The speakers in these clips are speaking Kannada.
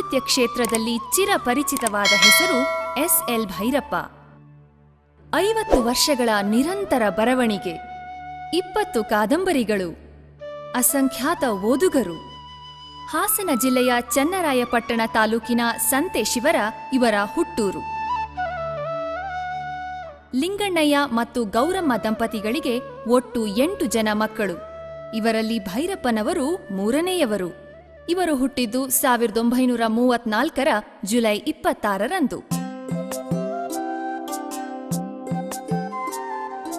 ಸಾಹಿತ್ಯ ಕ್ಷೇತ್ರದಲ್ಲಿ ಚಿರಪರಿಚಿತವಾದ ಹೆಸರು ಎಸ್.ಎಲ್. ಭೈರಪ್ಪ. 50 ವರ್ಷಗಳ ನಿರಂತರ ಬರವಣಿಗೆ, 20 ಕಾದಂಬರಿಗಳು, ಅಸಂಖ್ಯಾತ ಓದುಗರು. ಹಾಸನ ಜಿಲ್ಲೆಯ ಚನ್ನರಾಯಪಟ್ಟಣ ತಾಲೂಕಿನ ಸಂತೆ ಶಿವರ ಇವರ ಹುಟ್ಟೂರು. ಲಿಂಗಣ್ಣಯ್ಯ ಮತ್ತು ಗೌರಮ್ಮ ದಂಪತಿಗಳಿಗೆ ಒಟ್ಟು 8 ಜನ ಮಕ್ಕಳು. ಇವರಲ್ಲಿ ಭೈರಪ್ಪನವರು 3ನೇಯವರು. ಇವರು ಹುಟ್ಟಿದ್ದು 1934ರ ಜುಲೈ 26ರಂದು.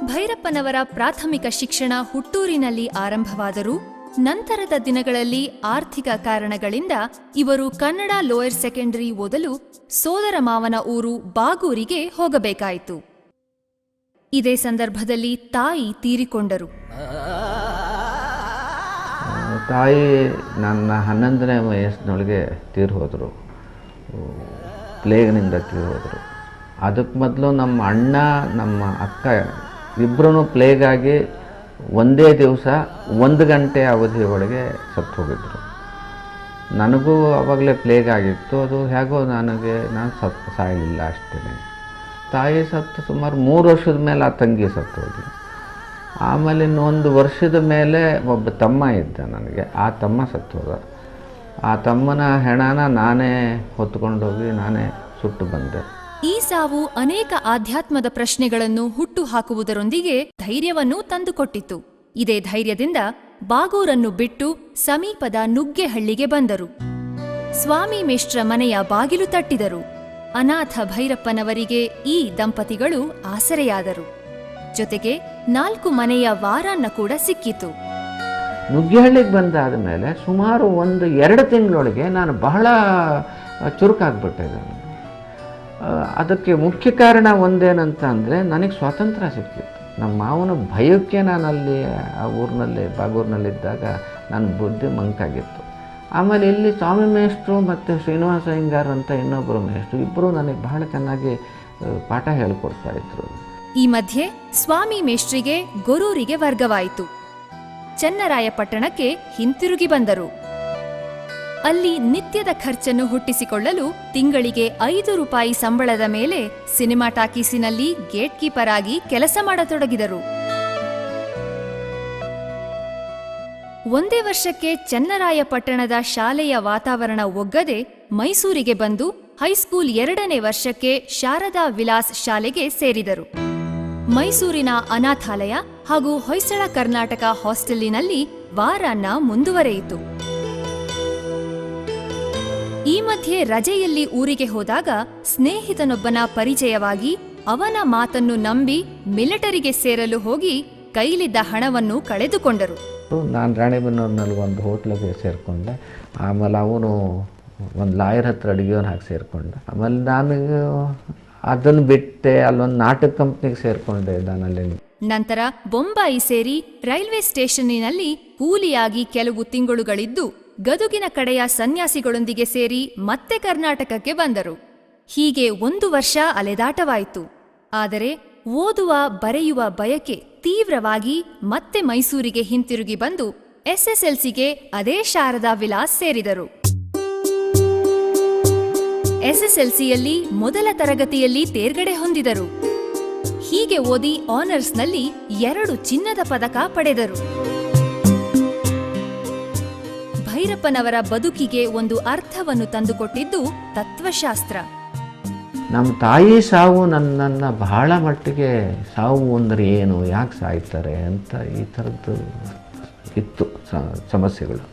ಭೈರಪ್ಪನವರ ಪ್ರಾಥಮಿಕ ಶಿಕ್ಷಣ ಹುಟ್ಟೂರಿನಲ್ಲಿ ಆರಂಭವಾದರೂ ನಂತರದ ದಿನಗಳಲ್ಲಿ ಆರ್ಥಿಕ ಕಾರಣಗಳಿಂದ ಇವರು ಕನ್ನಡ ಲೋಯರ್ ಸೆಕೆಂಡರಿ ಓದಲು ಸೋದರ ಮಾವನ ಊರು ಬಾಗೂರಿಗೆ ಹೋಗಬೇಕಾಯಿತು. ಇದೇ ಸಂದರ್ಭದಲ್ಲಿ ತಾಯಿ ತೀರಿಕೊಂಡರು. ತಾಯಿ ನನ್ನ 11ನೇ ವಯಸ್ಸಿನೊಳಗೆ ತೀರಿ ಹೋದರು, ಪ್ಲೇಗ್ನಿಂದ ತೀರಿ ಹೋದರು. ಅದಕ್ಕೆ ಮೊದಲು ನಮ್ಮ ಅಣ್ಣ ನಮ್ಮ ಅಕ್ಕ ಇಬ್ಬರೂ ಪ್ಲೇಗಾಗಿ ಒಂದೇ ದಿವಸ 1 ಗಂಟೆ ಅವಧಿ ಒಳಗೆ ಸತ್ತು ಹೋಗಿದ್ರು. ನನಗೂ ಆವಾಗಲೇ ಪ್ಲೇಗ್ ಆಗಿತ್ತು. ಅದು ಹೇಗೋ ನಾನು ಸಾಯಲಿಲ್ಲ ಅಷ್ಟೇ. ತಾಯಿ ಸತ್ತು ಸುಮಾರು 3 ವರ್ಷದ ಮೇಲೆ ಆ ತಂಗಿ ಸತ್ತು ಹೋದ್ಲು. ಆಮೇಲೆ ಇನ್ನೊಂದು ವರ್ಷದ ಮೇಲೆ ಒಬ್ಬ ತಮ್ಮ ಇದ್ದ ನನಗೆ, ಆ ತಮ್ಮ ಸತ್ತು ಹೋದ. ಆ ತಮ್ಮನ ಹೆಣನ ನಾನೇ ಹೊತ್ಕೊಂಡೋಗಿ ನಾನೇ ಸುಟ್ಟು ಬಂದೆ. ಈ ಸಾವು ಅನೇಕ ಆಧ್ಯಾತ್ಮದ ಪ್ರಶ್ನೆಗಳನ್ನು ಹುಟ್ಟು ಹಾಕುವುದರೊಂದಿಗೆ ಧೈರ್ಯವನ್ನೂ ತಂದುಕೊಟ್ಟಿತು. ಇದೇ ಧೈರ್ಯದಿಂದ ಬಾಗೂರನ್ನು ಬಿಟ್ಟು ಸಮೀಪದ ನುಗ್ಗೆಹಳ್ಳಿಗೆ ಬಂದರು. ಸ್ವಾಮಿ ಮೇಷ್ಟ್ರ ಮನೆಯ ಬಾಗಿಲು ತಟ್ಟಿದರು. ಅನಾಥ ಭೈರಪ್ಪನವರಿಗೆ ಈ ದಂಪತಿಗಳು ಆಸರೆಯಾದರು. ಜೊತೆಗೆ 4 ಮನೆಯ ವಾರಾನ್ನ ಕೂಡ ಸಿಕ್ಕಿತು. ನುಗ್ಗೆಹಳ್ಳಿಗೆ ಬಂದಾದ ಮೇಲೆ ಸುಮಾರು 1-2 ತಿಂಗಳೊಳಗೆ ನಾನು ಬಹಳ ಚುರುಕಾಗ್ಬಿಟ್ಟೆ. ಅದಕ್ಕೆ ಮುಖ್ಯ ಕಾರಣ ಒಂದೇನಂತ ಅಂದರೆ, ನನಗೆ ಸ್ವಾತಂತ್ರ್ಯ ಸಿಕ್ಕಿತ್ತು. ನಮ್ಮ ಮಾವನ ಭಯಕ್ಕೆ ನಾನಲ್ಲಿ ಆ ಊರಿನಲ್ಲಿ ಬಾಗೂರಿನಲ್ಲಿದ್ದಾಗ ನನ್ನ ಬುದ್ಧಿ ಮಂಕಾಗಿತ್ತು. ಆಮೇಲೆ ಇಲ್ಲಿ ಸ್ವಾಮಿ ಮೇಷ್ಟ್ರು ಮತ್ತು ಶ್ರೀನಿವಾಸ ಅಯ್ಯಂಗಾರ್ ಅಂತ ಇನ್ನೊಬ್ಬರು ಮೇಷ್ಟ್ರು ಇಬ್ಬರು ನನಗೆ ಬಹಳ ಚೆನ್ನಾಗಿ ಪಾಠ ಹೇಳಿಕೊಡ್ತಾ ಇದ್ರು. ಈ ಮಧ್ಯೆ ಸ್ವಾಮಿ ಮೇಷ್ಟ್ರಿಗೆ ಗೊರೂರಿಗೆ ವರ್ಗವಾಯಿತು. ಚನ್ನರಾಯಪಟ್ಟಣಕ್ಕೆ ಹಿಂತಿರುಗಿ ಬಂದರು. ಅಲ್ಲಿ ನಿತ್ಯದ ಖರ್ಚನ್ನು ಹುಟ್ಟಿಸಿಕೊಳ್ಳಲು ತಿಂಗಳಿಗೆ 5 ರೂಪಾಯಿ ಸಂಬಳದ ಮೇಲೆ ಸಿನಿಮಾ ಟಾಕೀಸಿನಲ್ಲಿ ಗೇಟ್ ಕೀಪರ್ ಆಗಿ ಕೆಲಸ ಮಾಡತೊಡಗಿದರು. ಒಂದೇ ವರ್ಷಕ್ಕೆ ಚನ್ನರಾಯಪಟ್ಟಣದ ಶಾಲೆಯ ವಾತಾವರಣ ಒಗ್ಗದೆ ಮೈಸೂರಿಗೆ ಬಂದು ಹೈಸ್ಕೂಲ್ 2ನೇ ವರ್ಷಕ್ಕೆ ಶಾರದಾ ವಿಲಾಸ್ ಶಾಲೆಗೆ ಸೇರಿದರು. ಮೈಸೂರಿನ ಅನಾಥಾಲಯ ಹಾಗೂ ಹೊಯ್ಸಳ ಕರ್ನಾಟಕ ಹಾಸ್ಟೆಲಿನಲ್ಲಿ ವಾರಾನ್ನ ಮುಂದುವರೆಯಿತು. ಈ ಮಧ್ಯೆ ರಜೆಯಲ್ಲಿ ಊರಿಗೆ ಹೋದಾಗ ಸ್ನೇಹಿತನೊಬ್ಬನ ಪರಿಚಯವಾಗಿ ಅವನ ಮಾತನ್ನು ನಂಬಿ ಮಿಲಿಟರಿಗೆ ಸೇರಲು ಹೋಗಿ ಕೈಲಿದ್ದ ಹಣವನ್ನು ಕಳೆದುಕೊಂಡರು. ನಾನು ರಾಣೆಬೆನ್ನೂರಿನಲ್ಲಿ ಒಂದು ಹೋಟ್ಲಿಗೆ ಸೇರಿಕೊಂಡೆ. ಆಮೇಲೆ ಅವನು ಒಂದು ಲಾಯರ್ ಹತ್ರ ಅಡುಗೆಯವನು ಹಾಕಿ ಸೇರಿಕೊಂಡೆ. ಆಮೇಲೆ ನಾನು ಅದನ್ನು ಬಿಟ್ಟೆ, ಅಲ್ಲೊಂದು ನಾಟಕ ಕಂಪ್ನಿಗೆ ಸೇರಿಕೊಂಡೆ ನಾನಲ್ಲಿ. ನಂತರ ಬೊಂಬಾಯಿ ಸೇರಿ ರೈಲ್ವೆ ಸ್ಟೇಷನ್ನಿನಲ್ಲಿ ಕೂಲಿಯಾಗಿ ಕೆಲವು ತಿಂಗಳುಗಳಿದ್ದು ಗದುಗಿನ ಕಡೆಯ ಸನ್ಯಾಸಿಗಳೊಂದಿಗೆ ಸೇರಿ ಮತ್ತೆ ಕರ್ನಾಟಕಕ್ಕೆ ಬಂದರು. ಹೀಗೆ 1 ವರ್ಷ ಅಲೆದಾಟವಾಯಿತು. ಆದರೆ ಓದುವ ಬರೆಯುವ ಬಯಕೆ ತೀವ್ರವಾಗಿ ಮತ್ತೆ ಮೈಸೂರಿಗೆ ಹಿಂತಿರುಗಿ ಬಂದು ಎಸ್ಎಸ್ಎಲ್ಸಿಗೆ ಅದೇ ಶಾರದಾ ವಿಲಾಸ್ ಸೇರಿದರು. ಎಸ್ಎಸ್ಎಲ್ಸಿಯಲ್ಲಿ ಮೊದಲ ತರಗತಿಯಲ್ಲಿ ತೇರ್ಗಡೆ ಹೊಂದಿದರು. ಹೀಗೆ ಓದಿ ಆನರ್ಸ್ನಲ್ಲಿ 2 ಚಿನ್ನದ ಪದಕ ಪಡೆದರು. ಭೈರಪ್ಪನವರ ಬದುಕಿಗೆ ಒಂದು ಅರ್ಥವನ್ನು ತಂದುಕೊಟ್ಟಿದ್ದು ತತ್ವಶಾಸ್ತ್ರ. ನಮ್ಮ ತಾಯಿ ಸಾವು ನನ್ನನ್ನು ಬಹಳ ಮಟ್ಟಿಗೆ, ಸಾವು ಅಂದರೆ ಏನು, ಯಾಕೆ ಸಾಯ್ತಾರೆ ಅಂತ ಈ ಥರದ್ದು ಇತ್ತು ಸಮಸ್ಯೆಗಳು.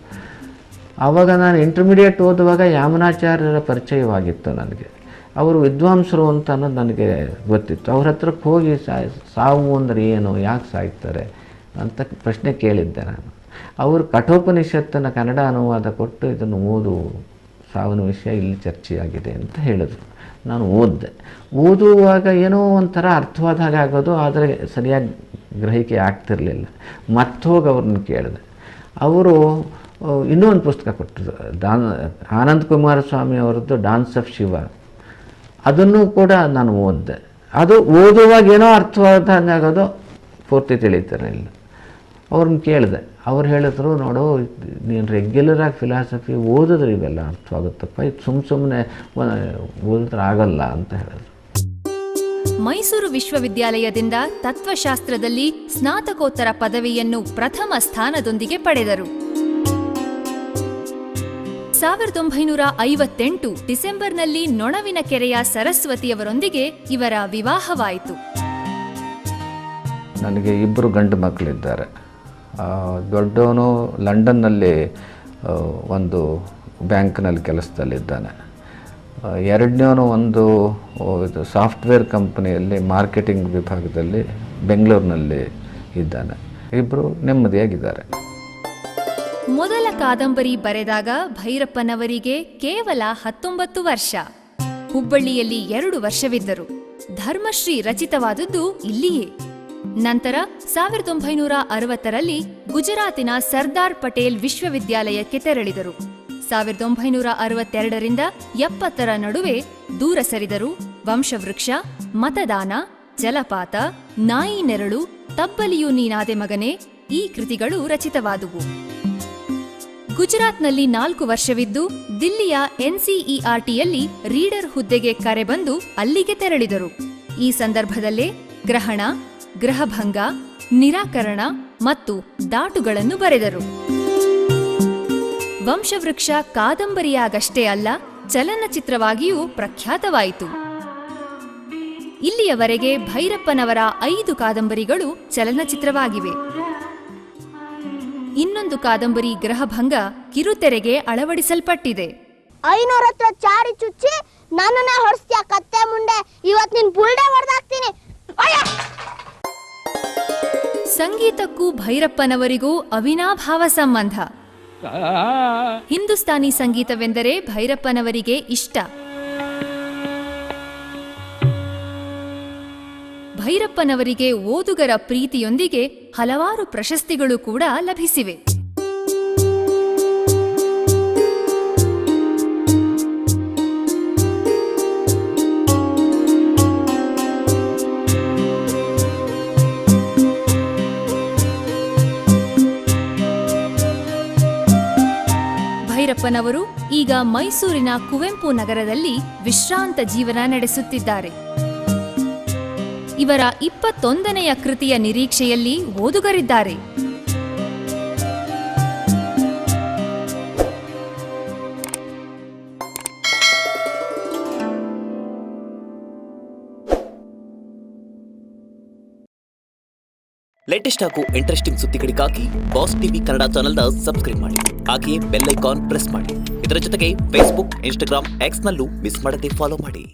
ಆವಾಗ ನಾನು ಇಂಟರ್ಮೀಡಿಯೇಟ್ ಓದುವಾಗ ಯಾಮನಾಚಾರ್ಯರ ಪರಿಚಯವಾಗಿತ್ತು ನನಗೆ. ಅವರು ವಿದ್ವಾಂಸರು ಅಂತ ಅನ್ನೋದು ನನಗೆ ಗೊತ್ತಿತ್ತು. ಅವ್ರ ಹತ್ರಕ್ಕೆ ಹೋಗಿ ಸಾವು ಅಂದರೆ ಏನು, ಯಾಕೆ ಸಾಯ್ತಾರೆ ಅಂತ ಪ್ರಶ್ನೆ ಕೇಳಿದ್ದೆ ನಾನು. ಅವರು ಕಠೋಪನಿಷತ್ತನ್ನು ಕನ್ನಡ ಅನುವಾದ ಕೊಟ್ಟು ಇದನ್ನು ಓದು, ಸಾವಿನ ವಿಷಯ ಇಲ್ಲಿ ಚರ್ಚೆಯಾಗಿದೆ ಅಂತ ಹೇಳಿದ್ರು. ನಾನು ಓದುವಾಗ ಏನೋ ಒಂಥರ ಅರ್ಥವಾದಾಗ ಆಗೋದು, ಆದರೆ ಸರಿಯಾಗಿ ಗ್ರಹಿಕೆ ಆಗ್ತಿರಲಿಲ್ಲ. ಮತ್ತೋಗಿ ಅವ್ರನ್ನ ಕೇಳಿದೆ. ಅವರು ಇನ್ನೊಂದು ಪುಸ್ತಕ ಕೊಟ್ಟರು, ಆನಂದ ಕುಮಾರಸ್ವಾಮಿ ಅವರದ್ದು ಡಾನ್ಸ್ ಆಫ್ ಶಿವ. ಅದನ್ನು ಕೂಡ ನಾನು ಓದಿದೆ. ಅದು ಓದುವಾಗ ಏನೋ ಅರ್ಥವಾದಂಗೆ ಆಗೋದು, ಪೂರ್ತಿ ತಿಳಿತಾನೆ ಇಲ್ಲ. ಅವ್ರನ್ನ ಕೇಳಿದೆ. ಅವ್ರು ಹೇಳಿದ್ರು, ನೋಡು ನೀನು ರೆಗ್ಯುಲರಾಗಿ ಫಿಲಾಸಫಿ ಓದಿದ್ರೆ ಇವೆಲ್ಲ ಅರ್ಥವಾಗುತ್ತಪ್ಪ, ಇದು ಸುಮ್ಮನೆ ಓದಿದ್ರೆ ಆಗಲ್ಲ ಅಂತ ಹೇಳಿದ್ರು. ಮೈಸೂರು ವಿಶ್ವವಿದ್ಯಾಲಯದಿಂದ ತತ್ವಶಾಸ್ತ್ರದಲ್ಲಿ ಸ್ನಾತಕೋತ್ತರ ಪದವಿಯನ್ನು ಪ್ರಥಮ ಸ್ಥಾನದೊಂದಿಗೆ ಪಡೆದರು. 1958 ಡಿಸೆಂಬರ್ನಲ್ಲಿ ನೊಣವಿನ ಕೆರೆಯ ಸರಸ್ವತಿಯವರೊಂದಿಗೆ ಇವರ ವಿವಾಹವಾಯಿತು. ನನಗೆ 2 ಗಂಡು ಮಕ್ಕಳಿದ್ದಾರೆ. ದೊಡ್ಡವನು ಲಂಡನ್ನಲ್ಲಿ ಒಂದು ಬ್ಯಾಂಕ್ನಲ್ಲಿ ಕೆಲಸದಲ್ಲಿದ್ದಾನೆ. ಎರಡನೇವನು ಒಂದು ಸಾಫ್ಟ್ವೇರ್ ಕಂಪನಿಯಲ್ಲಿ ಮಾರ್ಕೆಟಿಂಗ್ ವಿಭಾಗದಲ್ಲಿ ಬೆಂಗಳೂರಿನಲ್ಲಿ ಇದ್ದಾನೆ. ಇಬ್ಬರು ನೆಮ್ಮದಿಯಾಗಿದ್ದಾರೆ. ಮೊದಲ ಕಾದಂಬರಿ ಬರೆದಾಗ ಭೈರಪ್ಪನವರಿಗೆ ಕೇವಲ 19 ವರ್ಷ. ಹುಬ್ಬಳ್ಳಿಯಲ್ಲಿ 2 ವರ್ಷವಿದ್ದರು. ಧರ್ಮಶ್ರೀ ರಚಿತವಾದದ್ದು ಇಲ್ಲಿಯೇ. ನಂತರ 1960ರಲ್ಲಿ ಗುಜರಾತಿನ ಸರ್ದಾರ್ ಪಟೇಲ್ ವಿಶ್ವವಿದ್ಯಾಲಯಕ್ಕೆ ತೆರಳಿದರು. 1962ರಿಂದ 70ರ ನಡುವೆ ದೂರ ಸರಿದರು, ವಂಶವೃಕ್ಷ, ಮತದಾನ, ಜಲಪಾತ, ನಾಯಿ ನೆರಳು, ತಬ್ಬಲಿಯು ನೀನಾದೆ ಮಗನೇ ಈ ಕೃತಿಗಳು ರಚಿತವಾದುವು. ಗುಜರಾತ್ನಲ್ಲಿ 4 ವರ್ಷವಿದ್ದು ದಿಲ್ಲಿಯ NCERTಯಲ್ಲಿ ರೀಡರ್ ಹುದ್ದೆಗೆ ಕರೆ ಬಂದು ಅಲ್ಲಿಗೆ ತೆರಳಿದರು. ಈ ಸಂದರ್ಭದಲ್ಲೇ ಗ್ರಹಣ, ಗ್ರಹಭಂಗ, ನಿರಾಕರಣ ಮತ್ತು ದಾಟುಗಳನ್ನು ಬರೆದರು. ವಂಶವೃಕ್ಷ ಕಾದಂಬರಿಯಾಗಷ್ಟೇ ಅಲ್ಲ, ಚಲನಚಿತ್ರವಾಗಿಯೂ ಪ್ರಖ್ಯಾತವಾಯಿತು. ಇಲ್ಲಿಯವರೆಗೆ ಭೈರಪ್ಪನವರ 5 ಕಾದಂಬರಿಗಳು ಚಲನಚಿತ್ರವಾಗಿವೆ. ಇನ್ನೊಂದು ಕಾದಂಬರಿ ಗ್ರಹಭಂಗ ಕಿರುತೆರೆಗೆ ಅಳವಡಿಸಲ್ಪಟ್ಟಿದೆ. 500 ಹತ್ರ ಚಾರಿ ಚುಚ್ಚಿ ನನ್ನನ್ನ ಹೊರಸ್ತ್ಯಾ ಕತ್ತೆ ಮುಂಡೆ, ಇವತ್ತು ನಿನ್ ಬುಲ್ಡೆ ಹೊಡೆದಾಕ್ತೀನಿ. ಸಂಗೀತಕ್ಕೂ ಭೈರಪ್ಪನವರಿಗೂ ಅವಿನಾಭಾವ ಸಂಬಂಧ. ಹಿಂದೂಸ್ತಾನಿ ಸಂಗೀತವೆಂದರೆ ಭೈರಪ್ಪನವರಿಗೆ ಇಷ್ಟ. ಭೈರಪ್ಪನವರಿಗೆ ಓದುಗರ ಪ್ರೀತಿಯೊಂದಿಗೆ ಹಲವಾರು ಪ್ರಶಸ್ತಿಗಳು ಕೂಡ ಲಭಿಸಿವೆ. ಭೈರಪ್ಪನವರು ಈಗ ಮೈಸೂರಿನ ಕುವೆಂಪು ನಗರದಲ್ಲಿ ವಿಶ್ರಾಂತ ಜೀವನ ನಡೆಸುತ್ತಿದ್ದಾರೆ. ಇವರ 21ನೆಯ ಕೃತಿಯ ನಿರೀಕ್ಷೆಯಲ್ಲಿ ಓದುಗರಿದ್ದಾರೆ. ಲೇಟೆಸ್ಟ್ ಹಾಗೂ ಇಂಟ್ರೆಸ್ಟಿಂಗ್ ಸುದ್ದಿಗಳಿಗಾಗಿ ಬಾಸ್ ಟಿವಿ ಕನ್ನಡ ಚಾನೆಲ್ನ ಸಬ್ಸ್ಕ್ರೈಬ್ ಮಾಡಿ. ಹಾಗೆಯೇ ಬೆಲ್ ಐಕಾನ್ ಪ್ರೆಸ್ ಮಾಡಿ. ಇದರ ಜೊತೆಗೆ ಫೇಸ್ಬುಕ್, ಇನ್ಸ್ಟಾಗ್ರಾಮ್, ಎಕ್ಸ್ನಲ್ಲೂ ಮಿಸ್ ಮಾಡದೆ ಫಾಲೋ ಮಾಡಿ.